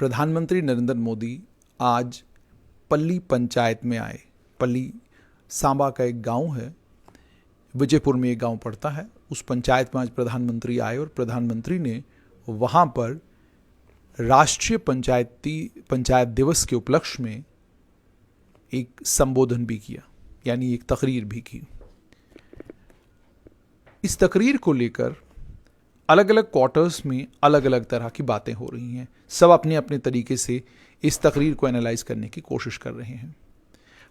प्रधानमंत्री नरेंद्र मोदी आज पल्ली पंचायत में आए। पल्ली सांबा का एक गांव है, विजयपुर में एक गांव पड़ता है। उस पंचायत में आज प्रधानमंत्री आए और प्रधानमंत्री ने वहां पर राष्ट्रीय पंचायत दिवस के उपलक्ष्य में एक संबोधन भी किया, यानी एक तकरीर भी की। इस तकरीर को लेकर अलग अलग क्वार्टर्स में अलग अलग तरह की बातें हो रही हैं। सब अपने अपने तरीके से इस तकरीर को एनालाइज करने की कोशिश कर रहे हैं।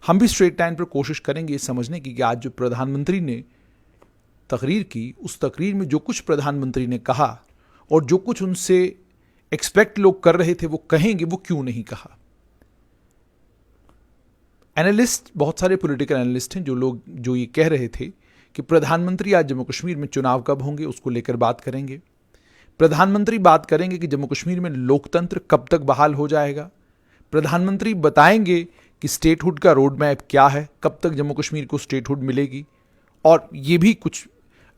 हम भी स्ट्रेट टाइम पर कोशिश करेंगे ये समझने की कि आज जो प्रधानमंत्री ने तकरीर की, उस तकरीर में जो कुछ प्रधानमंत्री ने कहा और जो कुछ उनसे एक्सपेक्ट लोग कर रहे थे वो कहेंगे, वो क्यों नहीं कहा। एनालिस्ट, बहुत सारे पॉलिटिकल एनालिस्ट हैं जो ये कह रहे थे कि प्रधानमंत्री आज जम्मू कश्मीर में चुनाव कब होंगे उसको लेकर बात करेंगे। प्रधानमंत्री बात करेंगे कि जम्मू कश्मीर में लोकतंत्र कब तक बहाल हो जाएगा। प्रधानमंत्री बताएंगे कि स्टेटहुड का रोड मैप क्या है, कब तक जम्मू कश्मीर को स्टेटहुड मिलेगी। और ये भी कुछ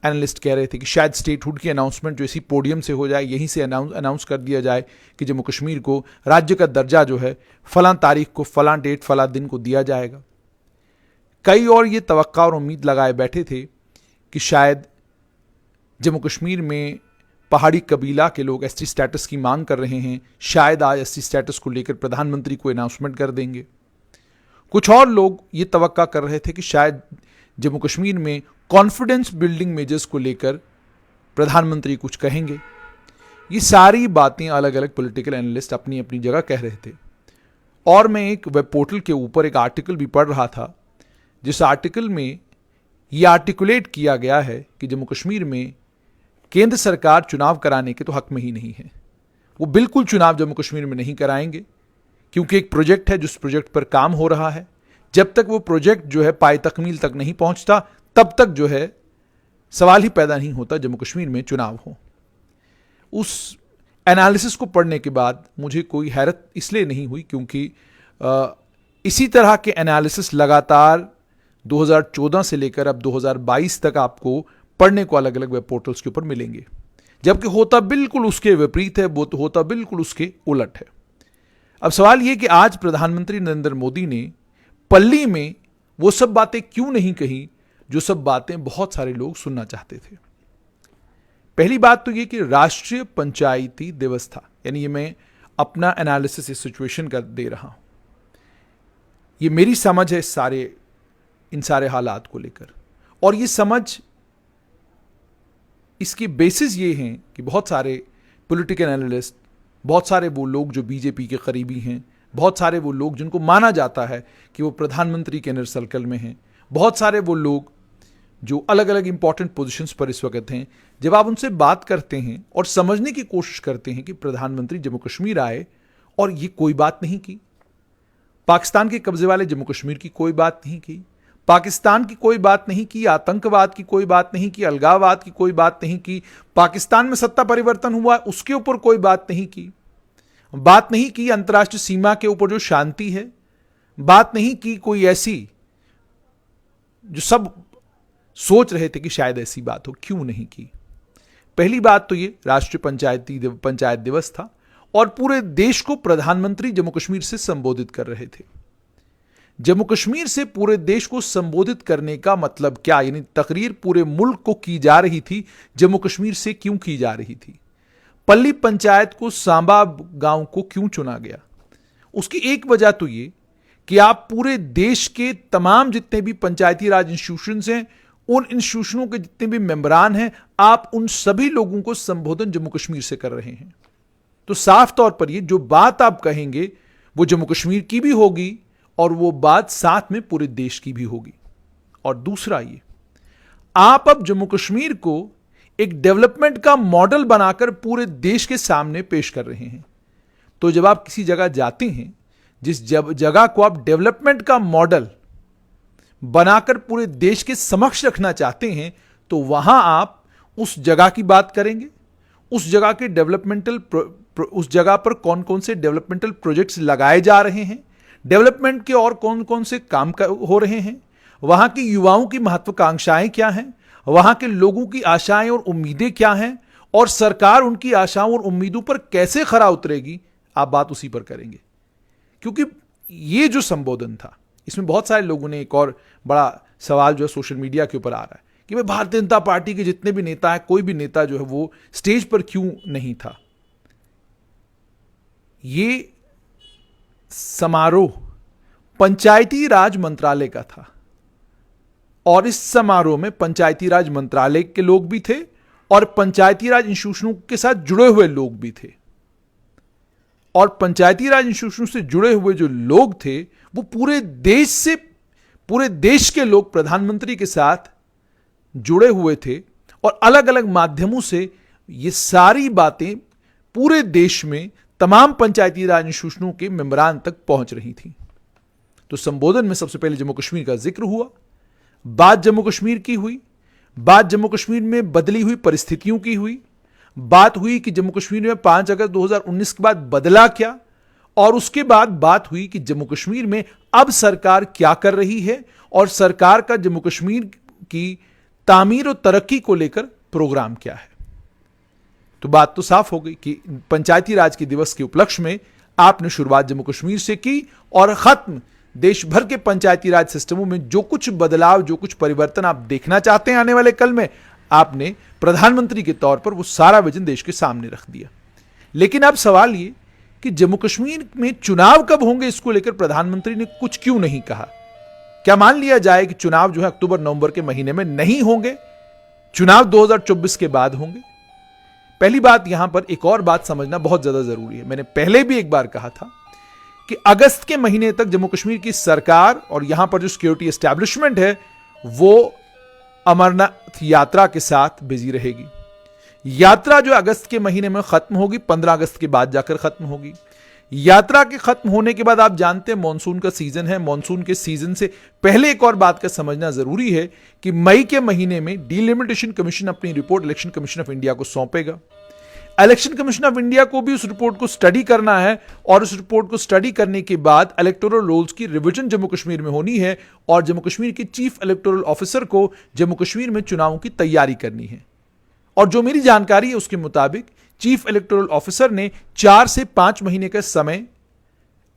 एनालिस्ट कह रहे थे कि शायद स्टेटहुड की अनाउंसमेंट जो इसी पोडियम से हो जाए, यहीं से अनाउंस कर दिया जाए कि जम्मू कश्मीर को राज्य का दर्जा जो है फलां तारीख को, फलां डेट, फलां दिन को दिया जाएगा। कई और ये तवक्का और उम्मीद लगाए बैठे थे कि शायद जम्मू कश्मीर में पहाड़ी कबीला के लोग एसटी स्टेटस की मांग कर रहे हैं, शायद आज एसटी स्टेटस को लेकर प्रधानमंत्री को अनाउंसमेंट कर देंगे। कुछ और लोग ये तवक्का कर रहे थे कि शायद जम्मू कश्मीर में कॉन्फिडेंस बिल्डिंग मेजर्स को लेकर प्रधानमंत्री कुछ कहेंगे। ये सारी बातें अलग अलग पॉलिटिकल एनालिस्ट अपनी अपनी जगह कह रहे थे। और मैं एक वेब पोर्टल के ऊपर एक आर्टिकल भी पढ़ रहा था, जिस आर्टिकल में यह आर्टिकुलेट किया गया है कि जम्मू कश्मीर में केंद्र सरकार चुनाव कराने के तो हक में ही नहीं है। वो बिल्कुल चुनाव जम्मू कश्मीर में नहीं कराएंगे, क्योंकि एक प्रोजेक्ट है जिस प्रोजेक्ट पर काम हो रहा है। जब तक वो प्रोजेक्ट जो है पाए तकमील तक नहीं पहुंचता, तब तक जो है सवाल ही पैदा नहीं होता जम्मू कश्मीर में चुनाव हो। उस एनालिसिस को पढ़ने के बाद मुझे कोई हैरत इसलिए नहीं हुई क्योंकि इसी तरह के एनालिसिस लगातार 2014 से लेकर अब 2022 तक आपको पढ़ने को अलग अलग वेब पोर्टल्स के ऊपर मिलेंगे, जबकि होता बिल्कुल उसके विपरीत है, वो होता बिल्कुल उसके उलट है। अब सवाल यह कि आज प्रधानमंत्री नरेंद्र मोदी ने पल्ली में वो सब बातें क्यों नहीं कही जो सब बातें बहुत सारे लोग सुनना चाहते थे। पहली बात तो ये कि राष्ट्रीय पंचायती दिवस था, यानी ये मैं अपना एनालिसिस इस सिचुएशन का दे रहा हूं। ये मेरी समझ है इन सारे हालात को लेकर, और ये समझ इसकी बेसिस ये हैं कि बहुत सारे पॉलिटिकल एनालिस्ट, बहुत सारे वो लोग जो बीजेपी के करीबी हैं, बहुत सारे वो लोग जिनको माना जाता है कि वो प्रधानमंत्री के इनर सर्कल में हैं, बहुत सारे वो लोग जो अलग अलग इंपॉर्टेंट पोजीशंस पर इस वक्त हैं, जब आप उनसे बात करते हैं और समझने की कोशिश करते हैं कि प्रधानमंत्री जम्मू कश्मीर आए और ये कोई बात नहीं की, पाकिस्तान के कब्जे वाले जम्मू कश्मीर की कोई बात नहीं की, पाकिस्तान की कोई बात नहीं की, आतंकवाद की कोई बात नहीं की, अलगाववाद की कोई बात नहीं की, पाकिस्तान में सत्ता परिवर्तन हुआ उसके ऊपर कोई बात नहीं की अंतर्राष्ट्रीय सीमा के ऊपर जो शांति है, बात नहीं की कोई ऐसी जो सब सोच रहे थे कि शायद ऐसी बात हो, क्यों नहीं की। पहली बात तो ये राष्ट्रीय पंचायत दिवस था और पूरे देश को प्रधानमंत्री जम्मू कश्मीर से संबोधित कर रहे थे। जम्मू कश्मीर से पूरे देश को संबोधित करने का मतलब क्या, यानी तकरीर पूरे मुल्क को की जा रही थी, जम्मू कश्मीर से क्यों की जा रही थी। पल्ली पंचायत को, सांबा गांव को क्यों चुना गया, उसकी एक वजह तो ये कि आप पूरे देश के तमाम जितने भी पंचायती राज इंस्टीट्यूशंस हैं, उन इंस्टीट्यूशनों के जितने भी मेंबरान हैं, आप उन सभी लोगों को संबोधन जम्मू कश्मीर से कर रहे हैं। तो साफ तौर पर ये जो बात आप कहेंगे वो जम्मू कश्मीर की भी होगी और वो बात साथ में पूरे देश की भी होगी। और दूसरा ये, आप अब जम्मू कश्मीर को एक डेवलपमेंट का मॉडल बनाकर पूरे देश के सामने पेश कर रहे हैं। तो जब आप किसी जगह जाते हैं, जिस जगह को आप डेवलपमेंट का मॉडल बनाकर पूरे देश के समक्ष रखना चाहते हैं, तो वहां आप उस जगह की बात करेंगे, उस जगह के उस जगह पर कौन कौन से डेवलपमेंटल प्रोजेक्ट्स लगाए जा रहे हैं, डेवलपमेंट के और कौन कौन से काम हो रहे हैं, वहां की युवाओं की महत्वाकांक्षाएं क्या हैं, वहां के लोगों की आशाएं और उम्मीदें क्या हैं, और सरकार उनकी आशाओं और उम्मीदों पर कैसे खरा उतरेगी, आप बात उसी पर करेंगे। क्योंकि ये जो संबोधन था, इसमें बहुत सारे लोगों ने एक और बड़ा सवाल जो है सोशल मीडिया के ऊपर आ रहा है कि भाई भारतीय जनता पार्टी के जितने भी नेता हैं, कोई भी नेता जो है वो स्टेज पर क्यों नहीं था। ये समारोह पंचायती राज मंत्रालय का था और इस समारोह में पंचायती राज मंत्रालय के लोग भी थे और पंचायती राज इंस्टीट्यूशनों के साथ जुड़े हुए लोग भी थे। और पंचायती राज इंस्टीट्यूशन से जुड़े हुए जो लोग थे वो पूरे देश के लोग प्रधानमंत्री के साथ जुड़े हुए थे और अलग अलग माध्यमों से ये सारी बातें पूरे देश में तमाम पंचायती राज इंस्टीट्यूशनों के मेंबरान तक पहुंच रही थी। तो संबोधन में सबसे पहले जम्मू कश्मीर का जिक्र हुआ, बात जम्मू कश्मीर की हुई, बात जम्मू कश्मीर में बदली हुई परिस्थितियों की हुई, बात हुई कि जम्मू कश्मीर में 5 अगस्त 2019 के बाद बदला क्या, और उसके बाद बात हुई कि जम्मू कश्मीर में अब सरकार क्या कर रही है और सरकार का जम्मू कश्मीर की तामीर और तरक्की को लेकर प्रोग्राम क्या है। तो बात तो साफ हो गई कि पंचायती राज के दिवस के उपलक्ष्य में आपने शुरुआत जम्मू कश्मीर से की और खत्म देश भर के पंचायती राज सिस्टमों में जो कुछ बदलाव, जो कुछ परिवर्तन आप देखना चाहते हैं आने वाले कल में, आपने प्रधानमंत्री के तौर पर वो सारा विजन देश के सामने रख दिया। लेकिन अब सवाल ये कि जम्मू कश्मीर में चुनाव कब होंगे, इसको लेकर प्रधानमंत्री ने कुछ क्यों नहीं कहा। क्या मान लिया जाए कि चुनाव जो है अक्टूबर नवंबर के महीने में नहीं होंगे, चुनाव 2024 के बाद होंगे। पहली बात, यहां पर एक और बात समझना बहुत ज्यादा जरूरी है। मैंने पहले भी एक बार कहा था कि अगस्त के महीने तक जम्मू कश्मीर की सरकार और यहां पर जो सिक्योरिटी एस्टैब्लिशमेंट है वो अमरनाथ यात्रा के साथ बिजी रहेगी। यात्रा जो अगस्त के महीने में खत्म होगी, 15 अगस्त के बाद जाकर खत्म होगी। यात्रा के खत्म होने के बाद आप जानते हैं मॉनसून का सीजन है। मॉनसून के सीजन से पहले एक और बात का समझना जरूरी है कि मई के महीने में डिलिमिटेशन कमीशन अपनी report election commission of India को सौंपेगा। इलेक्शन कमीशन ऑफ इंडिया को भी उस रिपोर्ट को स्टडी करना है और उस रिपोर्ट को स्टडी करने के बाद इलेक्टोरल रोल्स की रिवीजन जम्मू कश्मीर में होनी है और जम्मू कश्मीर के चीफ इलेक्टोरल ऑफिसर को जम्मू कश्मीर में चुनावों की तैयारी करनी है। और जो मेरी जानकारी है उसके मुताबिक चीफ इलेक्टोरल ऑफिसर ने 4 से 5 महीने का समय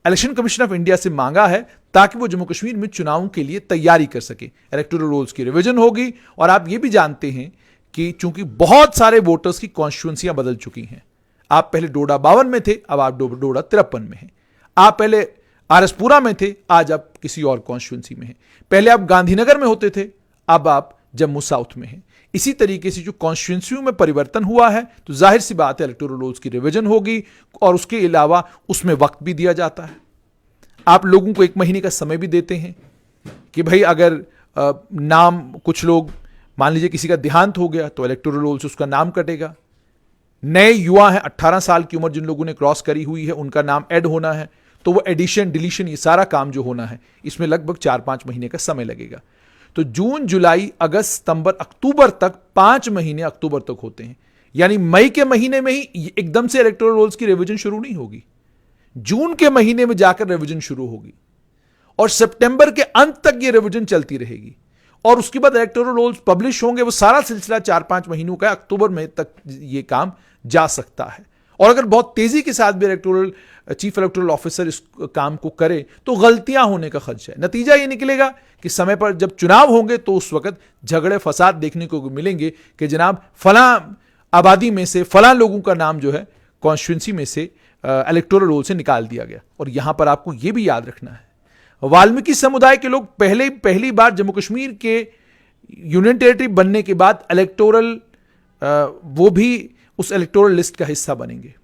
इलेक्शन कमीशन ऑफ इंडिया से मांगा है ताकि वो जम्मू कश्मीर में चुनावों के लिए तैयारी कर सके। इलेक्टोरल रोल्स की रिवीजन होगी और आप ये भी जानते हैं कि चूंकि बहुत सारे वोटर्स की कॉन्स्टिट्यूंसियां बदल चुकी हैं। आप पहले डोडा 52 में थे, अब आप डोडा 53 में हैं। आप पहले आरएसपुरा में थे, आज आप किसी और कॉन्स्टिट्यूंसी में हैं। पहले आप गांधीनगर में होते थे, अब आप जम्मू साउथ में हैं। इसी तरीके से जो कॉन्स्टिट्यूंसियों में परिवर्तन हुआ है तो जाहिर सी बात है इलेक्टोरल रोल्स की रिवीजन होगी और उसके अलावा उसमें वक्त भी दिया जाता है। आप लोगों को 1 महीने का समय भी देते हैं कि भाई अगर नाम, कुछ लोग मान लीजिए किसी का देहांत हो गया तो इलेक्टोरल रोल से उसका नाम कटेगा। नए युवा हैं, 18 साल की उम्र जिन लोगों ने क्रॉस करी हुई है, उनका नाम ऐड होना है तो वो एडिशन डिलीशन ये सारा काम जो होना है इसमें लगभग 4-5 महीने का समय लगेगा। तो जून, जुलाई, अगस्त, सितंबर, अक्टूबर तक 5 महीने अक्टूबर तक होते हैं। यानी मई के महीने में ही एकदम से इलेक्टोरल रोल्स की रिवीजन शुरू नहीं होगी, जून के महीने में जाकर रिवीजन शुरू होगी और सितंबर के अंत तक ये रिवीजन चलती रहेगी और उसके बाद इलेक्टोरल रोल्स पब्लिश होंगे। वो सारा सिलसिला 4-5 महीनों का, अक्टूबर में तक ये काम जा सकता है। और अगर बहुत तेजी के साथ भी चीफ इलेक्टोरल ऑफिसर इस काम को करे तो गलतियां होने का खदशा है। नतीजा ये निकलेगा कि समय पर जब चुनाव होंगे तो उस वक्त झगड़े फसाद देखने को मिलेंगे कि जनाब फलां आबादी में से फलां लोगों का नाम जो है कॉन्स्टिट्यूंसी में से इलेक्टोरल रोल से निकाल दिया गया। और यहां पर आपको यह भी याद रखना है, वाल्मीकि समुदाय के लोग पहली बार जम्मू कश्मीर के यूनियन टेरिटरी बनने के बाद इलेक्टोरल वो भी उस इलेक्टोरल लिस्ट का हिस्सा बनेंगे।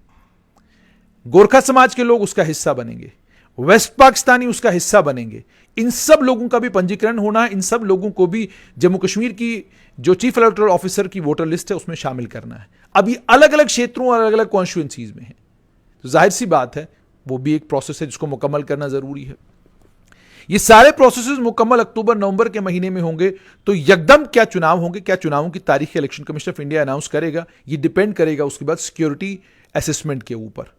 गोरखा समाज के लोग उसका हिस्सा बनेंगे, वेस्ट पाकिस्तानी उसका हिस्सा बनेंगे। इन सब लोगों का भी पंजीकरण होना है, इन सब लोगों को भी जम्मू कश्मीर की जो चीफ इलेक्टोरल ऑफिसर की वोटर लिस्ट है उसमें शामिल करना है। अब ये अलग अलग क्षेत्रों और अलग अलग कॉन्स्टिट्यूएंसीज में है तो जाहिर सी बात है वो भी एक प्रोसेस है जिसको मुकम्मल करना जरूरी है। ये सारे प्रोसेसेस मुकम्मल अक्टूबर नवंबर के महीने में होंगे तो यकदम क्या चुनाव होंगे, क्या चुनावों की तारीख election commission of India announce करेगा, ये डिपेंड करेगा उसके बाद सिक्योरिटी असेसमेंट के ऊपर।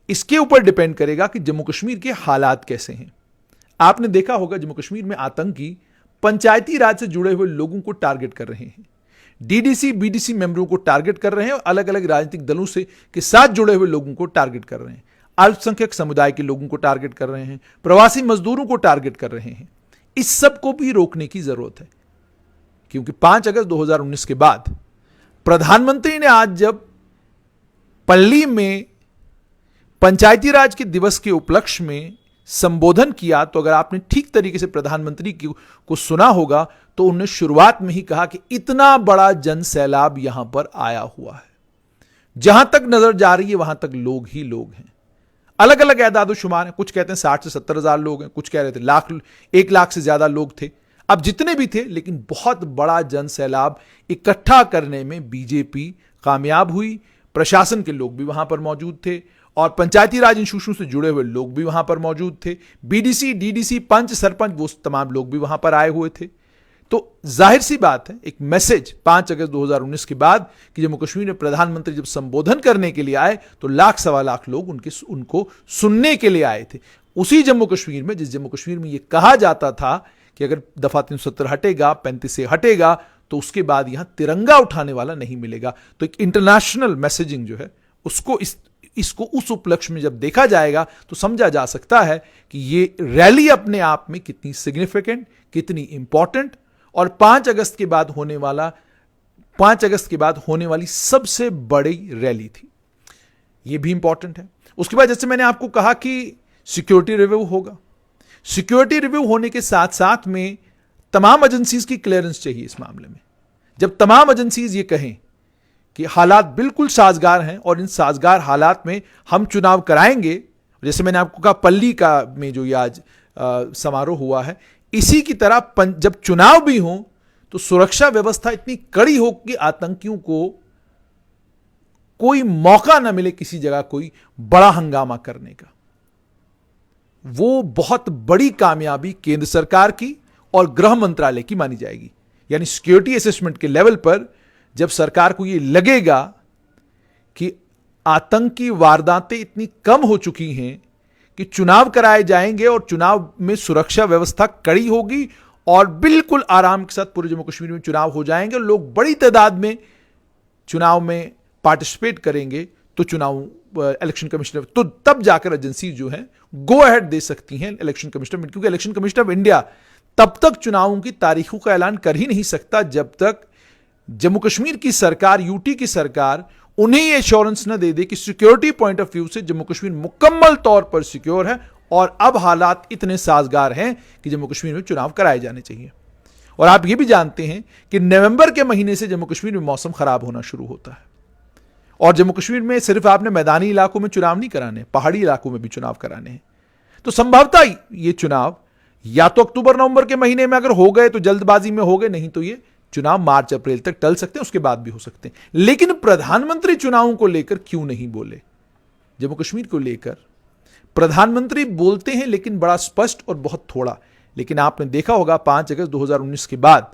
इसके ऊपर डिपेंड करेगा कि जम्मू कश्मीर के हालात कैसे हैं। आपने देखा होगा जम्मू कश्मीर में आतंकी पंचायती राज से जुड़े हुए लोगों को टारगेट कर रहे हैं, डीडीसी बीडीसी मेंबरों को टारगेट कर रहे हैं और अलग अलग राजनीतिक दलों से के साथ जुड़े हुए लोगों को टारगेट कर रहे हैं। अल्पसंख्यक समुदाय के लोगों को टारगेट कर रहे हैं, प्रवासी मजदूरों को टारगेट कर रहे हैं। इस सब को भी रोकने की जरूरत है, क्योंकि 5 अगस्त 2019 के बाद प्रधानमंत्री ने आज जब पल्ली में पंचायती राज के दिवस के उपलक्ष्य में संबोधन किया, तो अगर आपने ठीक तरीके से प्रधानमंत्री को सुना होगा तो उन्होंने शुरुआत में ही कहा कि इतना बड़ा जन सैलाब यहां पर आया हुआ है, जहां तक नजर जा रही है वहां तक लोग ही लोग हैं। अलग अलग एदाद शुमार हैं, कुछ कहते हैं 60 से 70 हजार लोग हैं, कुछ कह रहे थे 1 लाख से ज्यादा लोग थे। अब जितने भी थे, लेकिन बहुत बड़ा जन सैलाब इकट्ठा करने में बीजेपी कामयाब हुई। प्रशासन के लोग भी वहां पर मौजूद थे और पंचायती राज इंस्टीट्यूशन से जुड़े हुए लोग भी वहां पर मौजूद थे। बीडीसी, डीडीसी, पंच, सरपंच, वो तमाम लोग भी वहां पर आए हुए थे। तो जाहिर सी बात है, एक मैसेज 5 अगस्त 2019 के बाद कि जम्मू कश्मीर में प्रधानमंत्री जब संबोधन करने के लिए आए तो 1-1.25 लाख लोग उनको सुनने के लिए आए थे। उसी जम्मू कश्मीर में, जिस जम्मू कश्मीर में यह कहा जाता था कि अगर दफा 370 हटेगा, 35 से हटेगा, तो उसके बाद यहां तिरंगा उठाने वाला नहीं मिलेगा। तो एक इंटरनेशनल मैसेजिंग जो है उसको इसको उस उपलक्ष्य में जब देखा जाएगा तो समझा जा सकता है कि ये रैली अपने आप में कितनी सिग्निफिकेंट, कितनी इंपॉर्टेंट और 5 अगस्त के बाद होने वाली सबसे बड़ी रैली थी। यह भी इंपॉर्टेंट है। उसके बाद जैसे मैंने आपको कहा कि सिक्योरिटी रिव्यू होगा। सिक्योरिटी रिव्यू होने के साथ साथ में तमाम एजेंसीज की क्लियरेंस चाहिए इस मामले में। जब तमाम एजेंसीज ये कहें कि हालात बिल्कुल साजगार हैं और इन साजगार हालात में हम चुनाव कराएंगे, जैसे मैंने आपको कहा पल्ली का में जो आज समारोह हुआ है, इसी की तरह जब चुनाव भी हो तो सुरक्षा व्यवस्था इतनी कड़ी हो कि आतंकियों को कोई मौका ना मिले किसी जगह कोई बड़ा हंगामा करने का। वो बहुत बड़ी कामयाबी केंद्र सरकार की और गृह मंत्रालय की मानी जाएगी। यानी सिक्योरिटी असेसमेंट के लेवल पर जब सरकार को यह लगेगा कि आतंकी वारदातें इतनी कम हो चुकी हैं कि चुनाव कराए जाएंगे और चुनाव में सुरक्षा व्यवस्था कड़ी होगी और बिल्कुल आराम के साथ पूरे जम्मू कश्मीर में चुनाव हो जाएंगे, लोग बड़ी तादाद में चुनाव में पार्टिसिपेट करेंगे, तो इलेक्शन कमिश्नर तो तब जाकर एजेंसी जो है गो अहेड दे सकती हैं इलेक्शन कमिश्नर, क्योंकि इलेक्शन कमिश्नर ऑफ इंडिया तब तक चुनावों की तारीखों का ऐलान कर ही नहीं सकता जब तक जम्मू कश्मीर की सरकार, यूटी की सरकार उन्हें यह एश्योरेंस न दे दे कि सिक्योरिटी पॉइंट ऑफ व्यू से जम्मू कश्मीर मुकम्मल तौर पर सिक्योर है और अब हालात इतने साजगार हैं कि जम्मू कश्मीर में चुनाव कराए जाने चाहिए। और आप यह भी जानते हैं कि नवंबर के महीने से जम्मू कश्मीर में मौसम खराब होना शुरू होता है और जम्मू कश्मीर में सिर्फ आपने मैदानी इलाकों में चुनाव नहीं कराने, पहाड़ी इलाकों में भी चुनाव कराने हैं। तो संभवतः ये चुनाव या तो अक्टूबर-नवंबर के महीने में अगर हो गए तो जल्दबाजी में हो गए, नहीं तो ये चुनाव मार्च-अप्रैल तक टल सकते हैं, उसके बाद भी हो सकते हैं। लेकिन प्रधानमंत्री चुनावों को लेकर क्यों नहीं बोले? जम्मू कश्मीर को लेकर प्रधानमंत्री बोलते हैं लेकिन बड़ा स्पष्ट और बहुत थोड़ा। लेकिन आपने देखा होगा 5 अगस्त 2019 के बाद,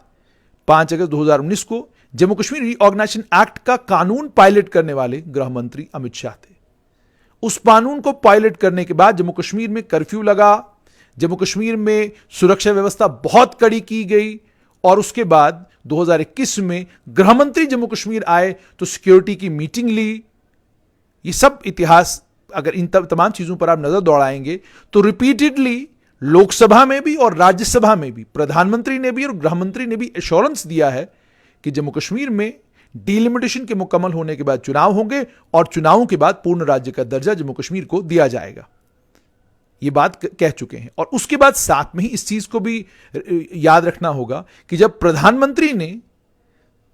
5 अगस्त 2019 को जम्मू कश्मीर रीऑर्गेनाइजेशन एक्ट का कानून पायलट करने वाले गृह मंत्री अमित शाह थे। उस कानून को पायलट करने के बाद जम्मू कश्मीर में कर्फ्यू लगा, जम्मू कश्मीर में सुरक्षा व्यवस्था बहुत कड़ी की गई और उसके बाद 2021 में गृह मंत्री जम्मू कश्मीर आए तो सिक्योरिटी की मीटिंग ली। ये सब इतिहास, अगर इन तमाम चीजों पर आप नजर दौड़ाएंगे तो रिपीटेडली लोकसभा में भी और राज्यसभा में भी प्रधानमंत्री ने भी और गृह मंत्री ने भी एश्योरेंस दिया है कि जम्मू कश्मीर में डिलिमिटेशन के मुकम्मल होने के बाद चुनाव होंगे और चुनावों के बाद पूर्ण राज्य का दर्जा जम्मू कश्मीर को दिया जाएगा। ये बात कह चुके हैं। और उसके बाद साथ में ही इस चीज को भी याद रखना होगा कि जब प्रधानमंत्री ने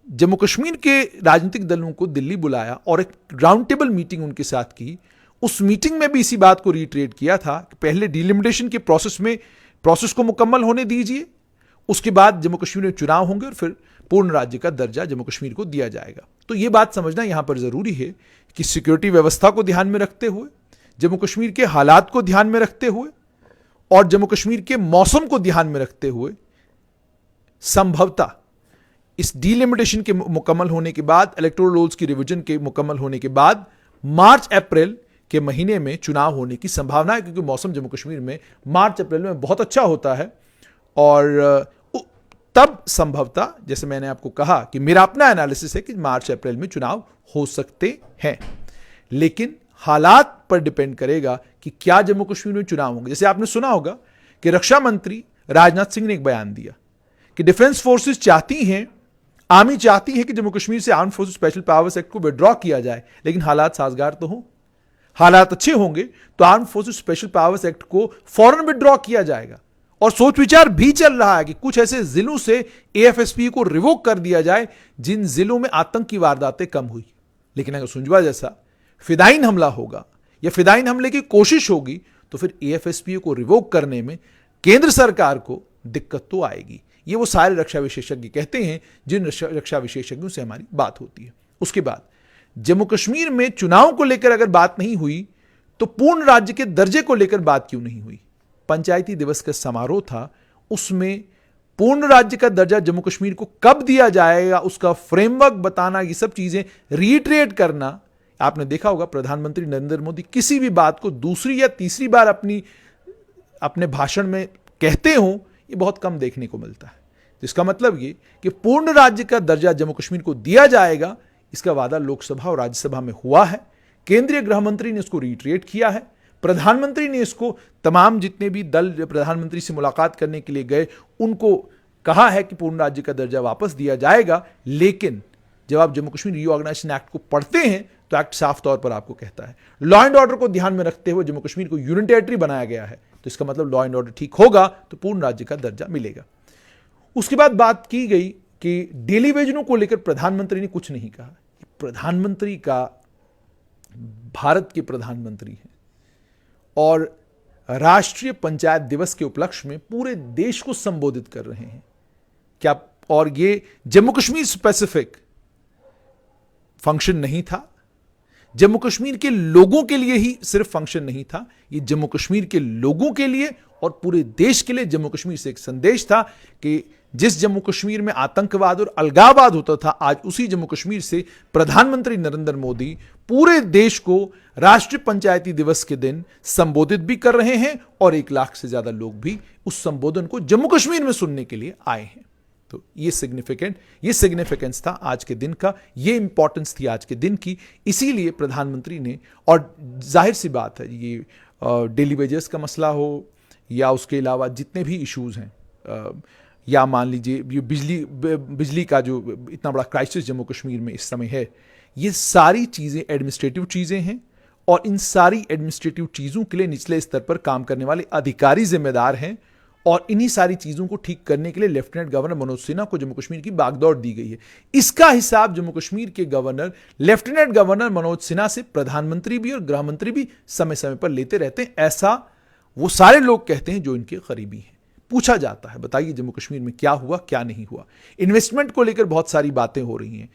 जम्मू कश्मीर के राजनीतिक दलों को दिल्ली बुलाया और एक राउंड टेबल मीटिंग उनके साथ की, उस मीटिंग में भी इसी बात को रिट्रेट किया था कि पहले डिलिमिटेशन के प्रोसेस को मुकम्मल होने दीजिए, उसके बाद जम्मू कश्मीर में चुनाव होंगे और फिर पूर्ण राज्य का दर्जा जम्मू कश्मीर को दिया जाएगा। तो यह बात समझना यहां पर जरूरी है कि सिक्योरिटी व्यवस्था को ध्यान में रखते हुए, जम्मू कश्मीर के हालात को ध्यान में रखते हुए और जम्मू कश्मीर के मौसम को ध्यान में रखते हुए संभवतः इस डिलिमिटेशन के मुकम्मल होने के बाद, इलेक्टोरल रोल्स की रिवीजन के मुकम्मल होने के बाद मार्च-अप्रैल के महीने में चुनाव होने की संभावना है, क्योंकि मौसम जम्मू कश्मीर में मार्च-अप्रैल में बहुत अच्छा होता है। और तब संभवतः, जैसे मैंने आपको कहा कि मेरा अपना एनालिसिस है कि मार्च-अप्रैल में चुनाव हो सकते हैं। लेकिन हालात पर डिपेंड करेगा कि क्या जम्मू कश्मीर में चुनाव होंगे। जैसे आपने सुना होगा कि रक्षा मंत्री राजनाथ सिंह ने एक बयान दिया कि डिफेंस फोर्सेस चाहती हैं, आर्मी चाहती है कि जम्मू कश्मीर से arm forces special powers act को विड्रॉ किया जाए, लेकिन हालात साजगार तो हों, हालात अच्छे होंगे तो arm forces special powers act को फौरन विड्रॉ किया जाएगा। और सोच विचार भी चल रहा है कि कुछ ऐसे जिलों से एएफएसपी को रिवोक कर दिया जाए जिन जिलों में आतंक की वारदातें कम हुई। लेकिन अगर सुंजवा जैसा फिदाइन हमला होगा या फिदाइन हमले की कोशिश होगी तो फिर एएफएसपी को रिवोक करने में केंद्र सरकार को दिक्कत तो आएगी। ये वो सारे रक्षा विशेषज्ञ कहते हैं जिन रक्षा विशेषज्ञों से हमारी बात होती है। उसके बाद जम्मू कश्मीर में चुनाव को लेकर अगर बात नहीं हुई तो पूर्ण राज्य के दर्जे को लेकर बात क्यों नहीं हुई? पंचायती दिवस का समारोह था, उसमें पूर्ण राज्य का दर्जा जम्मू कश्मीर को कब दिया जाएगा उसका फ्रेमवर्क बताना, ये सब चीजें रीट्रेट करना। आपने देखा होगा प्रधानमंत्री नरेंद्र मोदी किसी भी बात को दूसरी या तीसरी बार अपने भाषण में कहते हों, ये बहुत कम देखने को मिलता है। जिसका मतलब ये कि पूर्ण राज्य का दर्जा जम्मू कश्मीर को दिया जाएगा, इसका वादा लोकसभा और राज्यसभा में हुआ है। केंद्रीय गृह मंत्री ने इसको रीट्रेट किया है, प्रधानमंत्री ने इसको तमाम जितने भी दल प्रधानमंत्री से मुलाकात करने के लिए गए उनको कहा है कि पूर्ण राज्य का दर्जा वापस दिया जाएगा। लेकिन जब आप जम्मू कश्मीर रीऑर्गेनाइजेशन एक्ट को पढ़ते हैं तो एक्ट साफ तौर पर आपको कहता है लॉ एंड ऑर्डर को ध्यान में रखते हुए जम्मू कश्मीर को यूनियन टेरिटरी बनाया गया है, तो इसका मतलब लॉ एंड ऑर्डर ठीक होगा तो पूर्ण राज्य का दर्जा मिलेगा। उसके बाद बात की गई कि डेली वेजनों को लेकर प्रधानमंत्री ने कुछ नहीं कहा। प्रधानमंत्री का भारत के प्रधानमंत्री हैं और राष्ट्रीय पंचायत दिवस के उपलक्ष्य में पूरे देश को संबोधित कर रहे हैं क्या? और ये जम्मू कश्मीर स्पेसिफिक फंक्शन नहीं था, जम्मू कश्मीर के लोगों के लिए ही सिर्फ फंक्शन नहीं था, ये जम्मू कश्मीर के लोगों के लिए और पूरे देश के लिए जम्मू कश्मीर से एक संदेश था कि जिस जम्मू कश्मीर में आतंकवाद और अलगाववाद होता था, आज उसी जम्मू कश्मीर से प्रधानमंत्री नरेंद्र मोदी पूरे देश को राष्ट्रीय पंचायती दिवस के दिन संबोधित भी कर रहे हैं और 1 लाख से ज्यादा लोग भी उस संबोधन को जम्मू कश्मीर में सुनने के लिए आए हैं। तो ये सिग्निफिकेंस था आज के दिन का, ये इंपॉर्टेंस थी आज के दिन की। इसीलिए प्रधानमंत्री ने, और जाहिर सी बात है ये डेली वेजेस का मसला हो या उसके अलावा जितने भी इश्यूज हैं, या मान लीजिए ये बिजली का जो इतना बड़ा क्राइसिस जम्मू कश्मीर में इस समय है, ये सारी चीज़ें एडमिनिस्ट्रेटिव चीज़ें हैं और इन सारी एडमिनिस्ट्रेटिव चीज़ों के लिए निचले स्तर पर काम करने वाले अधिकारी जिम्मेदार हैं। और इन्हीं सारी चीज़ों को ठीक करने के लिए लेफ्टिनेंट गवर्नर मनोज सिन्हा को जम्मू कश्मीर की बागदौड़ दी गई है। इसका हिसाब जम्मू कश्मीर के governor lieutenant governor Manoj Sinha से प्रधानमंत्री भी और गृह मंत्री भी समय समय पर लेते रहते हैं, ऐसा वो सारे लोग कहते हैं जो इनके करीबी हैं। पूछा जाता है बताइए जम्मू कश्मीर में क्या हुआ क्या नहीं हुआ। इन्वेस्टमेंट को लेकर बहुत सारी बातें हो रही हैं।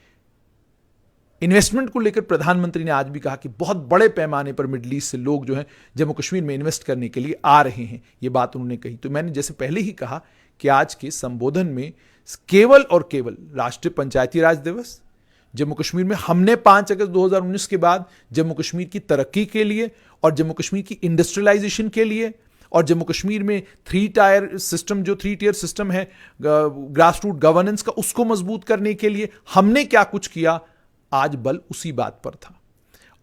इन्वेस्टमेंट को लेकर प्रधानमंत्री ने आज भी कहा कि बहुत बड़े पैमाने पर मिडिल ईस्ट से लोग जो हैं जम्मू कश्मीर में इन्वेस्ट करने के लिए आ रहे हैं, ये बात उन्होंने कही। तो मैंने जैसे पहले ही कहा कि आज के संबोधन में केवल और केवल राष्ट्रीय पंचायती राज दिवस, जम्मू कश्मीर में हमने 5 अगस्त 2019 के बाद जम्मू कश्मीर की तरक्की के लिए और जम्मू कश्मीर की इंडस्ट्रियलाइजेशन के लिए और जम्मू कश्मीर में 3 टायर सिस्टम, जो 3 टियर सिस्टम है ग्रास रूट गवर्नेंस का, उसको मजबूत करने के लिए हमने क्या कुछ किया, आज बल उसी बात पर था।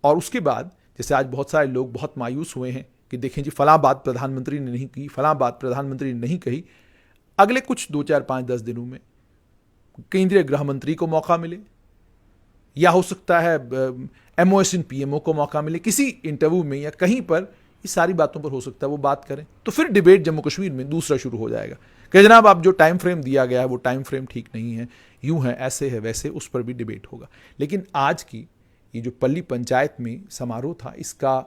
और उसके बाद जैसे आज बहुत सारे लोग बहुत मायूस हुए हैं कि देखें जी फलां बात प्रधानमंत्री ने नहीं की, फलां बात प्रधानमंत्री ने नहीं कही। अगले कुछ 2, 4, 5, 10 दिनों में केंद्रीय गृह मंत्री को मौका मिले या हो सकता है MOS PMO को मौका मिले किसी इंटरव्यू में या कहीं पर, इस सारी बातों पर हो सकता है वो बात करें, तो फिर डिबेट जम्मू कश्मीर में दूसरा शुरू हो जाएगा कि जनाब आप जो टाइम फ्रेम दिया गया है वो टाइम फ्रेम ठीक नहीं है, यूं है, ऐसे है, वैसे, उस पर भी डिबेट होगा। लेकिन आज की ये जो पल्ली पंचायत में समारोह था, इसका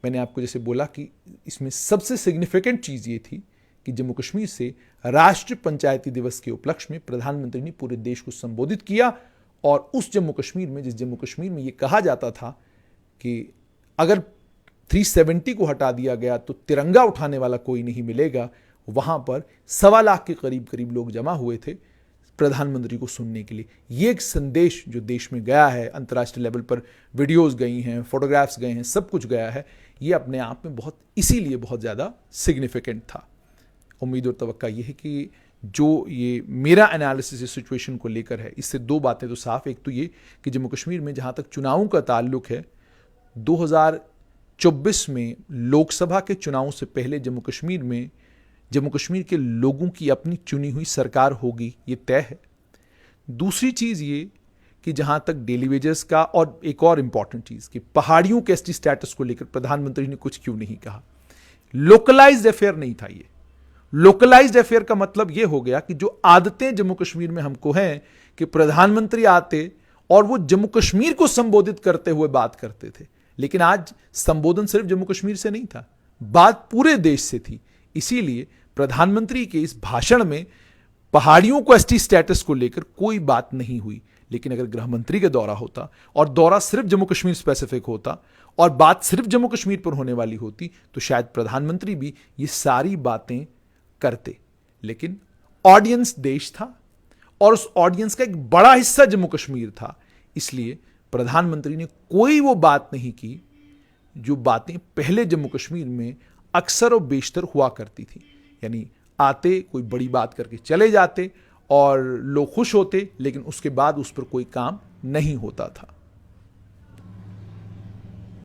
मैंने आपको जैसे बोला कि इसमें सबसे सिग्निफिकेंट चीज़ ये थी कि जम्मू कश्मीर से राष्ट्रीय पंचायती दिवस के उपलक्ष्य में प्रधानमंत्री ने पूरे देश को संबोधित किया। और उस जम्मू कश्मीर में, जिस जम्मू कश्मीर में ये कहा जाता था कि अगर 370 को हटा दिया गया तो तिरंगा उठाने वाला कोई नहीं मिलेगा, वहां पर 1.25 लाख के करीब लोग जमा हुए थे प्रधानमंत्री को सुनने के लिए। ये एक संदेश जो देश में गया है, अंतर्राष्ट्रीय लेवल पर वीडियोस गई हैं, फोटोग्राफ्स गए हैं, सब कुछ गया है, ये अपने आप में इसीलिए बहुत ज़्यादा सिग्निफिकेंट था। उम्मीद और तवक्का ये है कि जो ये मेरा एनालिसिस इस सिचुएशन को लेकर है, इससे 2 बातें तो साफ। एक तो ये कि जम्मू कश्मीर में जहाँ तक चुनावों का ताल्लुक है, 2024 में लोकसभा के चुनाव से पहले जम्मू कश्मीर के लोगों की अपनी चुनी हुई सरकार होगी, ये तय है। दूसरी चीज़ ये कि जहाँ तक डेली वेजेस का, और एक और इम्पॉर्टेंट चीज़ कि पहाड़ियों के एसटी स्टेटस को लेकर प्रधानमंत्री ने कुछ क्यों नहीं कहा। लोकलाइज्ड अफेयर नहीं था ये। लोकलाइज्ड अफेयर का मतलब ये हो गया कि जो आदतें जम्मू कश्मीर में हमको हैं कि प्रधानमंत्री आते और वो जम्मू कश्मीर को संबोधित करते हुए बात करते थे, लेकिन आज संबोधन सिर्फ जम्मू कश्मीर से नहीं था, बात पूरे देश से थी। इसीलिए प्रधानमंत्री के इस भाषण में पहाड़ियों को एसटी स्टेटस को लेकर कोई बात नहीं हुई। लेकिन अगर गृह मंत्री का दौरा होता और दौरा सिर्फ जम्मू कश्मीर स्पेसिफिक होता और बात सिर्फ जम्मू कश्मीर पर होने वाली होती तो शायद प्रधानमंत्री भी ये सारी बातें करते। लेकिन ऑडियंस देश था और उस ऑडियंस का एक बड़ा हिस्सा जम्मू कश्मीर था, इसलिए प्रधानमंत्री ने कोई वो बात नहीं की जो बातें पहले जम्मू कश्मीर में अक्सर और बेशतर हुआ करती थी। यानी आते, कोई बड़ी बात करके चले जाते और लोग खुश होते, लेकिन उसके बाद उस पर कोई काम नहीं होता था।